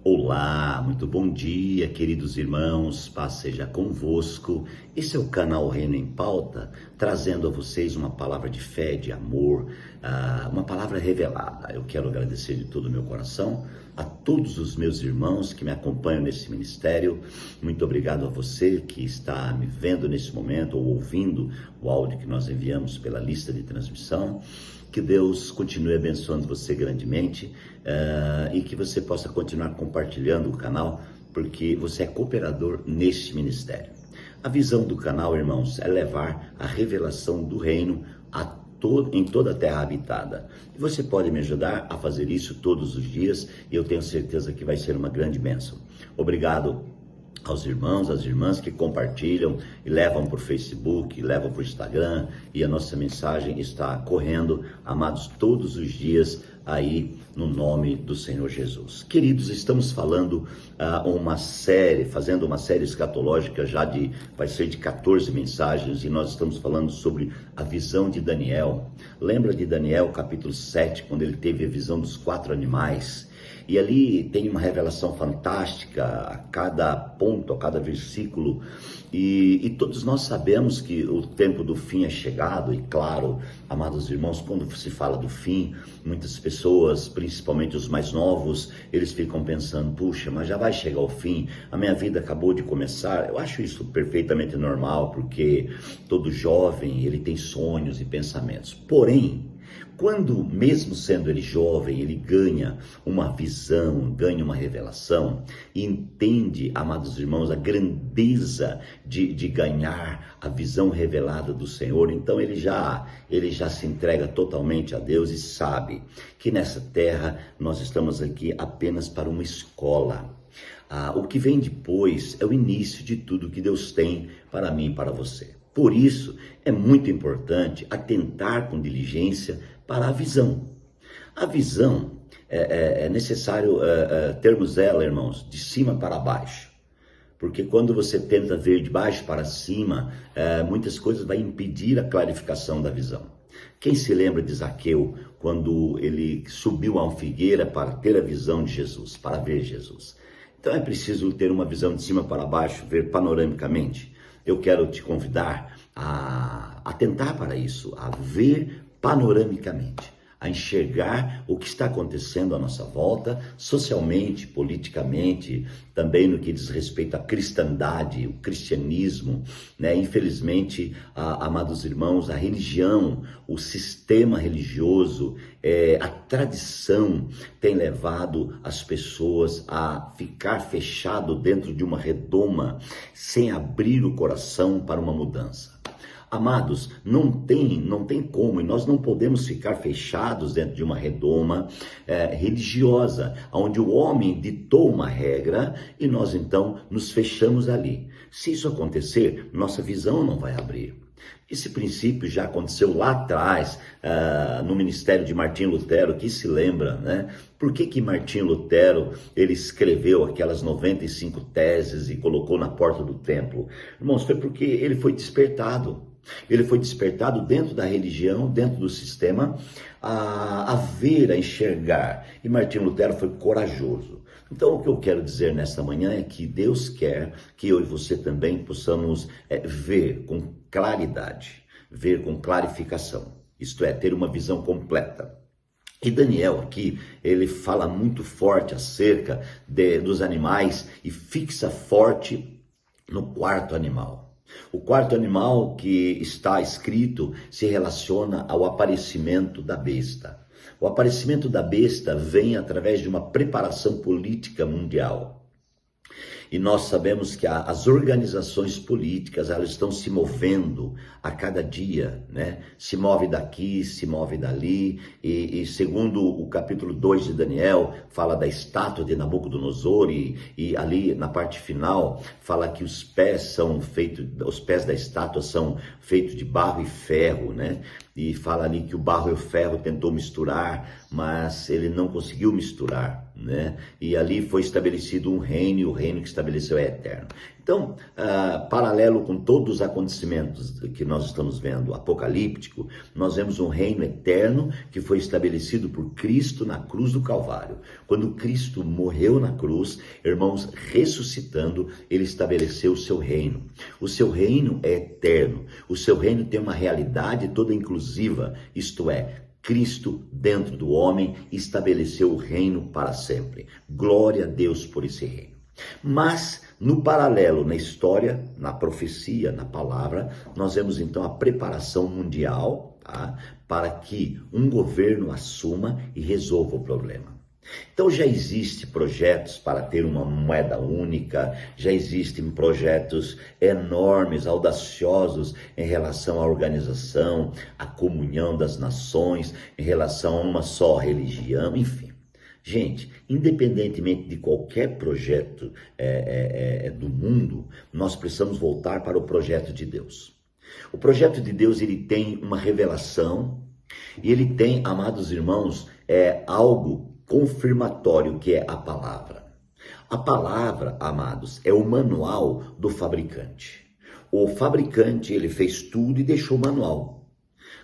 Olá, muito bom dia, queridos irmãos, paz seja convosco. Esse é o canal Reino em Pauta, trazendo a vocês uma palavra de fé, de amor, uma palavra revelada. Eu quero agradecer de todo o meu coração a todos os meus irmãos que me acompanham nesse ministério. Muito obrigado a você que está me vendo nesse momento ou ouvindo o áudio que nós enviamos pela lista de transmissão. Que Deus continue abençoando você grandemente e que você possa continuar compartilhando o canal, porque você é cooperador neste ministério. A visão do canal, irmãos, é levar a revelação do reino em toda a terra habitada. E você pode me ajudar a fazer isso todos os dias e eu tenho certeza que vai ser uma grande bênção. Obrigado aos irmãos, às irmãs que compartilham e levam para o Facebook, levam para o Instagram, e a nossa mensagem está correndo, amados, todos os dias aí no nome do Senhor Jesus. Queridos, estamos falando fazendo uma série escatológica vai ser de 14 mensagens, e nós estamos falando sobre a visão de Daniel. Lembra de Daniel capítulo 7, quando ele teve a visão dos 4 animais? E ali tem uma revelação fantástica a cada ponto, a cada versículo, e todos nós sabemos que o tempo do fim é chegado. E claro, amados irmãos, quando se fala do fim, muitas pessoas, principalmente os mais novos, eles ficam pensando: puxa, mas já vai chegar o fim, a minha vida acabou de começar. Eu acho isso perfeitamente normal, porque todo jovem, ele tem sonhos e pensamentos. Porém, quando, mesmo sendo ele jovem, ele ganha uma visão, ganha uma revelação, e entende, amados irmãos, a grandeza de ganhar a visão revelada do Senhor, então ele já se entrega totalmente a Deus e sabe que nessa terra nós estamos aqui apenas para uma escola. O que vem depois é o início de tudo que Deus tem para mim e para você. Por isso, é muito importante atentar com diligência para a visão. A visão, é necessário termos ela, irmãos, de cima para baixo. Porque quando você tenta ver de baixo para cima, muitas coisas vão impedir a clarificação da visão. Quem se lembra de Zaqueu, quando ele subiu a uma figueira para ter a visão de Jesus, para ver Jesus? Então é preciso ter uma visão de cima para baixo, ver panoramicamente. Eu quero te convidar a atentar para isso, a ver panoramicamente, a enxergar o que está acontecendo à nossa volta, socialmente, politicamente, também no que diz respeito à cristandade, o cristianismo, né? Infelizmente, amados irmãos, a religião, o sistema religioso, a tradição tem levado as pessoas a ficar fechado dentro de uma redoma, sem abrir o coração para uma mudança. Amados, não tem como, e nós não podemos ficar fechados dentro de uma redoma religiosa, onde o homem ditou uma regra e nós então nos fechamos ali. Se isso acontecer, nossa visão não vai abrir. Esse princípio já aconteceu lá atrás, no ministério de Martim Lutero. Que se lembra, né? Por que Martim Lutero, ele escreveu aquelas 95 teses e colocou na porta do templo? Irmãos, foi porque ele foi despertado. Ele foi despertado dentro da religião, dentro do sistema, a ver, a enxergar. E Martim Lutero foi corajoso. Então, o que eu quero dizer nesta manhã é que Deus quer que eu e você também possamos ver com claridade, ver com clarificação. Isto é, ter uma visão completa. E Daniel aqui, ele fala muito forte acerca dos animais e fixa forte no 4º animal. O 4º animal que está escrito se relaciona ao aparecimento da besta. O aparecimento da besta vem através de uma preparação política mundial. E nós sabemos que as organizações políticas, elas estão se movendo a cada dia, né? Se move daqui, se move dali, e segundo o capítulo 2 de Daniel, fala da estátua de Nabucodonosor, e ali na parte final, fala que os pés da estátua são feitos de barro e ferro, né? E fala ali que o barro e o ferro tentou misturar, mas ele não conseguiu misturar. né? E ali foi estabelecido um reino, e o reino que estabeleceu é eterno. Então, paralelo com todos os acontecimentos que nós estamos vendo, apocalíptico, nós vemos um reino eterno que foi estabelecido por Cristo na cruz do Calvário. Quando Cristo morreu na cruz, irmãos, ressuscitando, ele estabeleceu o seu reino. O seu reino é eterno. O seu reino tem uma realidade toda inclusiva, isto é, Cristo dentro do homem estabeleceu o reino para sempre. Glória a Deus por esse reino. Mas, no paralelo, na história, na profecia, na palavra, nós vemos então a preparação mundial, tá? Para que um governo assuma e resolva o problema. Então já existem projetos para ter uma moeda única, já existem projetos enormes, audaciosos em relação à organização, à comunhão das nações, em relação a uma só religião, enfim. Gente, independentemente de qualquer projeto do mundo, nós precisamos voltar para o projeto de Deus. O projeto de Deus, ele tem uma revelação e ele tem, amados irmãos, algo confirmatório, que é a palavra. A palavra, amados, é o manual do fabricante. O fabricante, ele fez tudo e deixou o manual.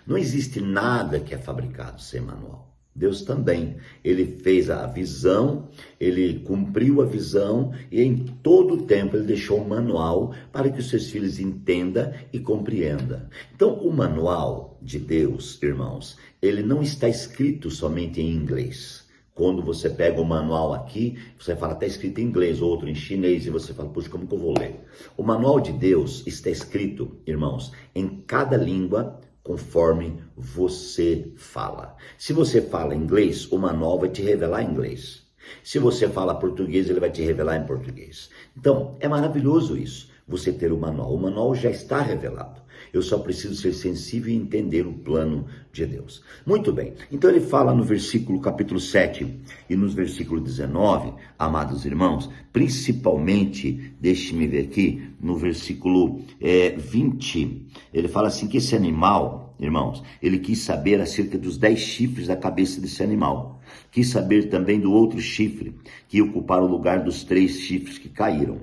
Não existe nada que é fabricado sem manual. Deus também, ele fez a visão, ele cumpriu a visão e em todo o tempo ele deixou um manual para que os seus filhos entendam e compreendam. Então o manual de Deus, irmãos, ele não está escrito somente em inglês. Quando você pega o manual aqui, você fala, está escrito em inglês, outro em chinês, e você fala, puxa, como que eu vou ler? O manual de Deus está escrito, irmãos, em cada língua, conforme você fala. Se você fala inglês, o manual vai te revelar em inglês. Se você fala português, ele vai te revelar em português. Então, é maravilhoso isso, você ter o manual. O manual já está revelado. Eu só preciso ser sensível e entender o plano de Deus. Muito bem, então ele fala no versículo capítulo 7 e nos versículos 19, amados irmãos, principalmente, deixe-me ver aqui, no versículo 20, ele fala assim que esse animal, irmãos, ele quis saber acerca dos 10 chifres da cabeça desse animal. Quis saber também do outro chifre, que ia ocupar o lugar dos 3 chifres que caíram.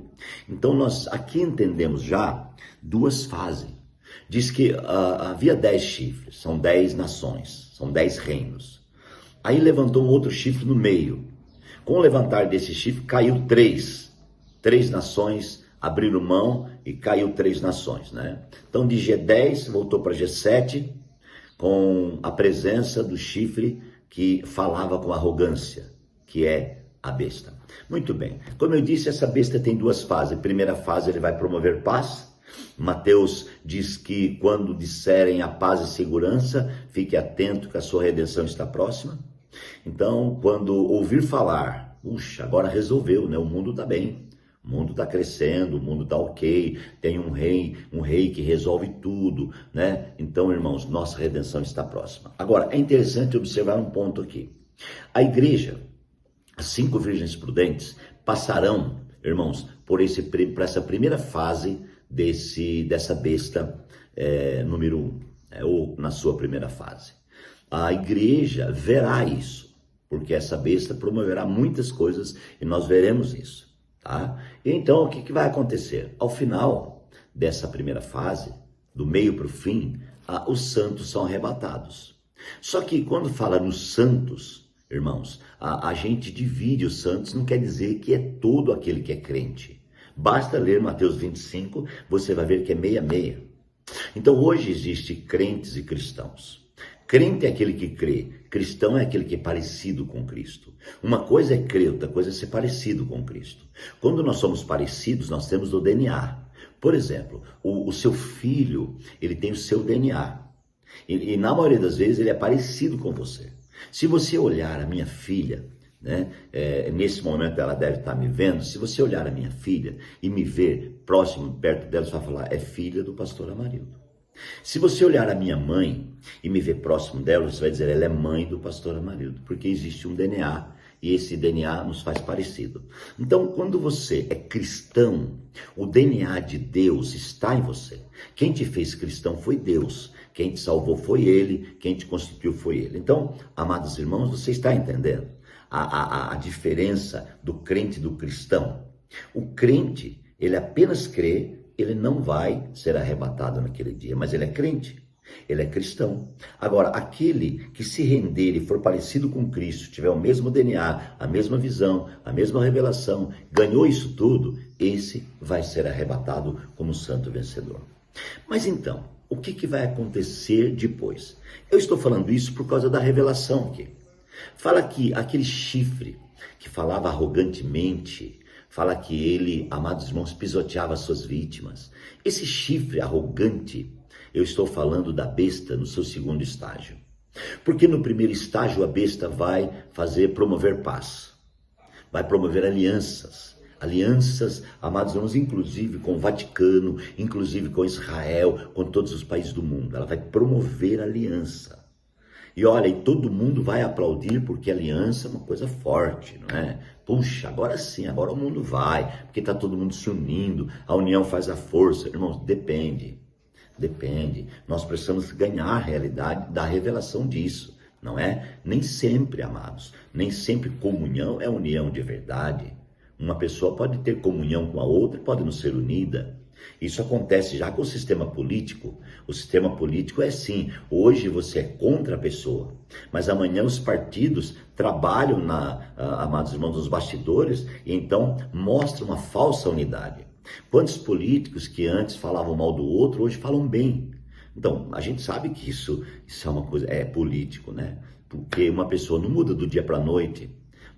Então nós aqui entendemos já duas fases. Diz que havia 10 chifres, são 10 nações, são 10 reinos. Aí levantou um outro chifre no meio. Com o levantar desse chifre, caiu 3. 3 nações abriram mão e caiu 3 nações, né? Então de G10 voltou para G7, com a presença do chifre que falava com arrogância, que é a besta. Muito bem, como eu disse, essa besta tem duas fases. A primeira fase, ele vai promover paz. Mateus diz que quando disserem a paz e segurança, fique atento que a sua redenção está próxima. Então, quando ouvir falar, puxa, agora resolveu, né? O mundo está bem, o mundo está crescendo, o mundo está ok, tem um rei que resolve tudo, né? Então, irmãos, nossa redenção está próxima. Agora, é interessante observar um ponto aqui. A igreja, as 5 virgens prudentes, passarão, irmãos, por essa primeira fase dessa besta número 1, ou na sua primeira fase. A igreja verá isso, porque essa besta promoverá muitas coisas e nós veremos isso, tá? E então, o que vai acontecer? Ao final dessa primeira fase, do meio para o fim, os santos são arrebatados. Só que quando fala nos santos, irmãos, a gente divide os santos, não quer dizer que é todo aquele que é crente. Basta ler Mateus 25, você vai ver que é meia-meia. Então hoje existe crentes e cristãos. Crente é aquele que crê, cristão é aquele que é parecido com Cristo. Uma coisa é crer, outra coisa é ser parecido com Cristo. Quando nós somos parecidos, nós temos o DNA. Por exemplo, o seu filho, ele tem o seu DNA. E na maioria das vezes ele é parecido com você. Se você olhar a minha filha, né? Nesse momento ela deve estar me vendo. Se você olhar a minha filha e me ver próximo, perto dela, você vai falar, é filha do pastor Amarildo. Se você olhar a minha mãe e me ver próximo dela, você vai dizer, ela é mãe do pastor Amarildo, porque existe um DNA e esse DNA nos faz parecido. Então, quando você é cristão, o DNA de Deus está em você. Quem te fez cristão foi Deus. Quem te salvou foi Ele. Quem te constituiu foi Ele. Então, amados irmãos, você está entendendo? a diferença do crente e do cristão? O crente, ele apenas crê, ele não vai ser arrebatado naquele dia, mas ele é crente, ele é cristão. Agora, aquele que se render e for parecido com Cristo, tiver o mesmo DNA, a mesma visão, a mesma revelação, ganhou isso tudo, esse vai ser arrebatado como santo vencedor. Mas então, o que vai acontecer depois? Eu estou falando isso por causa da revelação aqui. Fala que aquele chifre que falava arrogantemente, fala que ele, amados irmãos, pisoteava suas vítimas. Esse chifre arrogante, eu estou falando da besta no seu segundo estágio. Porque no primeiro estágio a besta vai promover paz, vai promover alianças, amados irmãos, inclusive com o Vaticano, inclusive com Israel, com todos os países do mundo. Ela vai promover aliança. E olha, e todo mundo vai aplaudir porque aliança é uma coisa forte, não é? Puxa, agora sim, agora o mundo vai, porque está todo mundo se unindo, a união faz a força. Irmãos, depende. Nós precisamos ganhar a realidade da revelação disso, não é? Nem sempre, amados, nem sempre comunhão é união de verdade. Uma pessoa pode ter comunhão com a outra, pode não ser unida. Isso acontece já com o sistema político. O sistema político é assim, hoje você é contra a pessoa, mas amanhã os partidos trabalham, amados irmãos, nos bastidores, e então mostram uma falsa unidade. Quantos políticos que antes falavam mal do outro, hoje falam bem? Então, a gente sabe que isso é uma coisa, é político, né? Porque uma pessoa não muda do dia para a noite.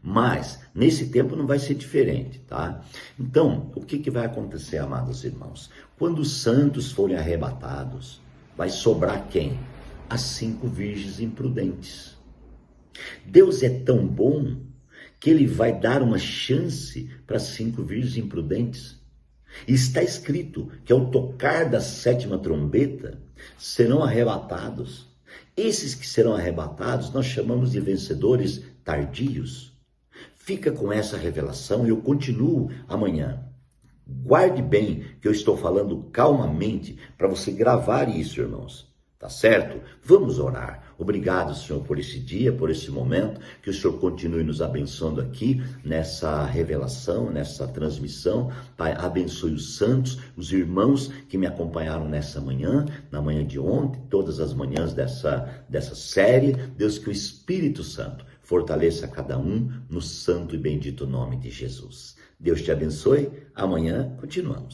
Mas, nesse tempo não vai ser diferente, tá? Então, o que vai acontecer, amados irmãos? Quando os santos forem arrebatados, vai sobrar quem? As 5 virgens imprudentes. Deus é tão bom que ele vai dar uma chance para as 5 virgens imprudentes. E está escrito que ao tocar da 7ª trombeta, serão arrebatados. Esses que serão arrebatados, nós chamamos de vencedores tardios. Fica com essa revelação e eu continuo amanhã. Guarde bem que eu estou falando calmamente para você gravar isso, irmãos. Tá certo? Vamos orar. Obrigado, Senhor, por esse dia, por esse momento. Que o Senhor continue nos abençoando aqui nessa revelação, nessa transmissão. Pai, abençoe os santos, os irmãos que me acompanharam nessa manhã, na manhã de ontem, todas as manhãs dessa série. Deus, que o Espírito Santo fortaleça cada um no santo e bendito nome de Jesus. Deus te abençoe. Amanhã continuamos.